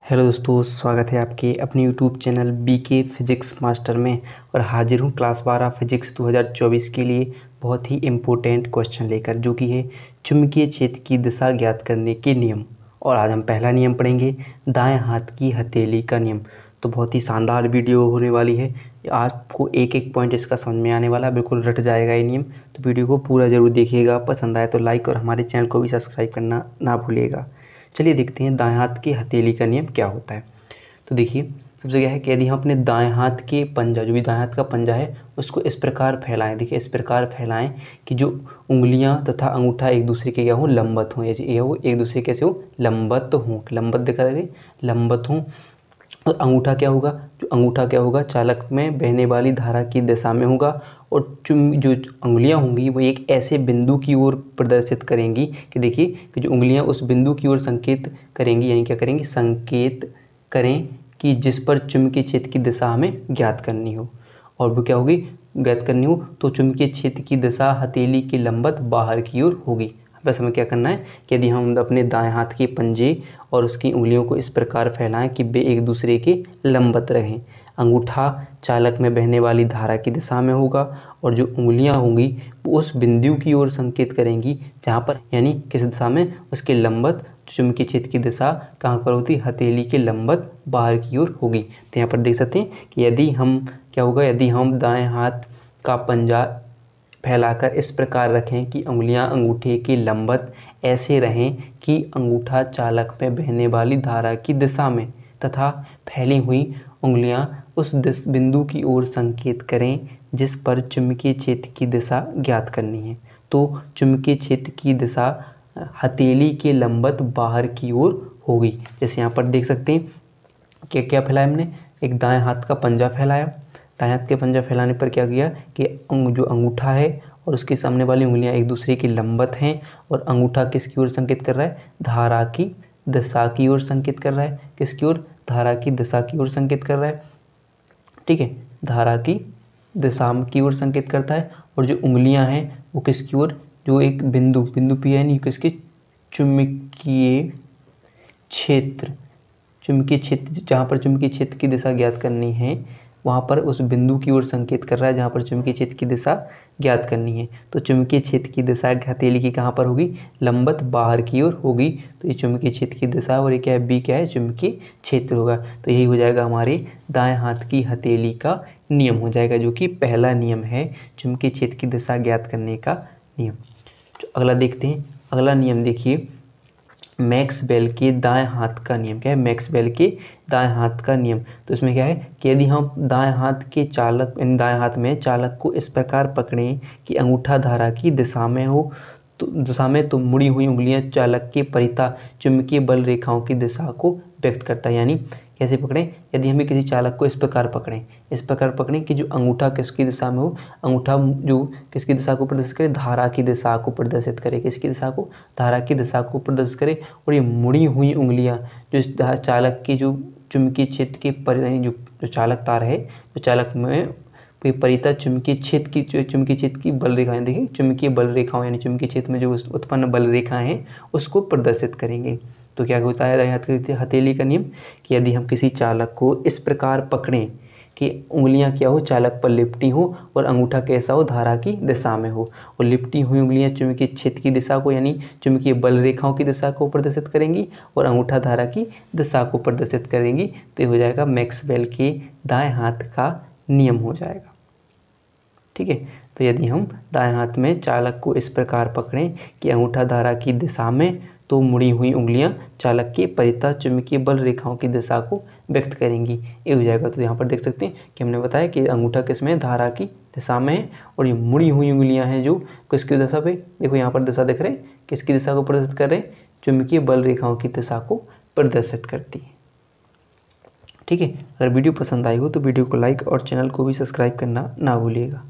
Hello दोस्तों, स्वागत है आपके अपने YouTube channel BK physics master में। और हाजिर हूँ क्लास 12 फिजिक्स 2024 के लिए बहुत ही इम्पोर्टेंट क्वेश्चन लेकर, जो कि है चुंबकीय क्षेत्र की दिशा ज्ञात करने के नियम। और आज हम पहला नियम पढ़ेंगे, दाएं हाथ की हथेली का नियम। तो बहुत ही शानदार वीडियो होने वाली है। आपको एक एक पॉइंट इसका समझ में आने वाला है, बिल्कुल रट जाएगा ये नियम। तो वीडियो को पूरा ज़रूर देखिएगा, पसंद आए तो लाइक और हमारे चैनल को भी सब्सक्राइब करना ना भूलिएगा। चलिए देखते हैं दाएं हाथ की हथेली का नियम क्या होता है। तो देखिए, सबसे क्या है कि यदि हम अपने दाएं हाथ के पंजा, जो भी दाएं हाथ का पंजा है, उसको इस प्रकार फैलाएं। देखिए, इस प्रकार फैलाएं कि जो उंगलियां तथा अंगूठा एक दूसरे के क्या हो, लंबवत हों। ये हो एक दूसरे कैसे हो, लंबवत हों। लंबवत दिखा दे, लंबवत हों। और अंगूठा क्या होगा, जो अंगूठा क्या होगा, चालक में बहने वाली धारा की दिशा में होगा। और जो उंगलियां होंगी वो एक ऐसे बिंदु की ओर प्रदर्शित करेंगी कि देखिए कि जो उंगलियां उस बिंदु की ओर संकेत करेंगी, यानी क्या करेंगी, संकेत करें कि जिस पर चुंबकीय क्षेत्र की दिशा हमें ज्ञात करनी हो। और वो क्या होगी, ज्ञात करनी हो तो चुंबकीय क्षेत्र की दिशा हथेली के लंबवत बाहर की ओर होगी। बस हमें क्या करना है कि यदि हम अपने दाएं हाथ के पंजे और उसकी उंगलियों को इस प्रकार फैलाएं कि वे एक दूसरे के लंबवत रहें। अंगूठा चालक में बहने वाली धारा की दिशा में होगा और जो उंगलियां होंगी वो उस बिंदु की ओर संकेत करेंगी जहां पर, यानी किस दिशा में, उसके लंबवत। चुंबकीय क्षेत्र की दिशा कहाँ पर होती, हथेली के लंबवत बाहर की ओर होगी। तो यहाँ पर देख सकते हैं कि यदि हम क्या होगा, यदि हम दाएं हाथ का पंजा फैलाकर इस प्रकार रखें कि उंगलियां अंगूठे के लंबवत ऐसे रहें कि अंगूठा चालक में बहने वाली धारा की दिशा में, तथा फैली हुई उंगलियां उस बिंदु की ओर संकेत करें जिस पर चुंबकीय क्षेत्र की दिशा ज्ञात करनी है। तो चुंबकीय क्षेत्र की दिशा हथेली के लंबवत बाहर की ओर होगी। जैसे यहाँ पर देख सकते हैं कि क्या फैलाया हमने, एक दाएं हाथ का पंजा फैलाया। दाएं हाथ के पंजा फैलाने पर क्या किया कि जो अंगूठा है और उसके सामने वाली उंगलियां एक दूसरे की लंबवत हैं। और अंगूठा किसकी ओर संकेत कर रहा है, धारा की दिशा की ओर संकेत कर रहा है। किसकी ओर, धारा की दिशा की ओर संकेत कर रहा है। ठीक है, धारा की दिशा की ओर संकेत करता है। और जो उंगलियां हैं वो किसकी ओर, जो एक बिंदु पी है, नहीं किसके, चुंबकीय क्षेत्र, चुंबकीय क्षेत्र जहाँ पर चुंबकीय क्षेत्र की दिशा ज्ञात करनी है वहाँ पर उस बिंदु की ओर संकेत कर रहा है जहाँ पर चुंबकीय क्षेत्र की दिशा ज्ञात करनी है। तो चुंबकीय क्षेत्र की दिशा हथेली की कहाँ पर होगी, लंबवत बाहर की ओर होगी। तो ये चुंबकीय क्षेत्र की दिशा, और ये क्या है, बी क्या है, चुंबकीय क्षेत्र होगा। तो यही हो जाएगा हमारे दाएं हाथ की हथेली का नियम हो जाएगा, जो कि पहला नियम है चुंबकीय क्षेत्र की दिशा ज्ञात करने का नियम। अगला देखते हैं। अगला नियम देखिए, मैक्सवेल के दाएं हाथ का नियम। क्या है, मैक्सवेल के दाएं हाथ का नियम। तो इसमें क्या है कि यदि हम दाएं हाथ के चालक, यानी दाएं हाथ में चालक को इस प्रकार पकड़ें कि अंगूठा धारा की दिशा में हो, तो मुड़ी हुई उंगलियां चालक के परिता चुंबकीय बल रेखाओं की दिशा को व्यक्त करता है। यानी कैसे पकड़ें, यदि हमें किसी चालक को इस प्रकार पकड़ें कि जो अंगूठा किसकी दिशा में हो, अंगूठा जो किसकी दिशा को प्रदर्शित करे, धारा की दिशा को प्रदर्शित करे। किसकी दिशा को, धारा की दिशा को प्रदर्शित करे। और ये मुड़ी हुई उंगलियां जो इस चालक की जो चुंबकीय क्षेत्र के जो चालक तार है, जो चालक में परिता चुंबकीय क्षेत्र की बल रेखाएं, देखिए चुंबकीय बल रेखाओं, यानी चुंबकीय क्षेत्र में जो उत्पन्न बल रेखाएं हैं उसको प्रदर्शित करेंगे। तो क्या होता है दाएं हथेली का नियम, कि यदि हम किसी चालक को इस प्रकार पकड़ें कि उंगलियां क्या हो, चालक पर लिपटी हो और अंगूठा कैसा हो, धारा की दिशा में हो, और लिपटी हुई उंगलियां चुंबकीय क्षेत्र की दिशा को, यानी चुंबकीय बल रेखाओं की दिशा को प्रदर्शित करेंगी और अंगूठा धारा की दिशा को प्रदर्शित करेंगी। तो ये हो जाएगा मैक्सवेल के दाएं हाथ का नियम हो जाएगा। ठीक है, तो यदि हम दाएं हाथ में चालक को इस प्रकार पकड़ें कि अंगूठा धारा की दिशा में, तो मुड़ी हुई उंगलियां चालक के परिता चुंबकीय बल रेखाओं की दिशा को व्यक्त करेंगी। ये हो जाएगा। तो यहाँ पर देख सकते हैं कि हमने बताया कि अंगूठा किसमें, धारा की दिशा में है, और ये मुड़ी हुई उंगलियां हैं जो किसकी दिशा पे, देखो यहाँ पर दिशा दिख रहे हैं, किसकी दिशा को प्रदर्शित कर रहे हैं, चुंबकीय बल रेखाओं की दिशा को प्रदर्शित करती है। ठीक है, अगर वीडियो पसंद आई हो तो वीडियो को लाइक और चैनल को भी सब्सक्राइब करना ना भूलिएगा।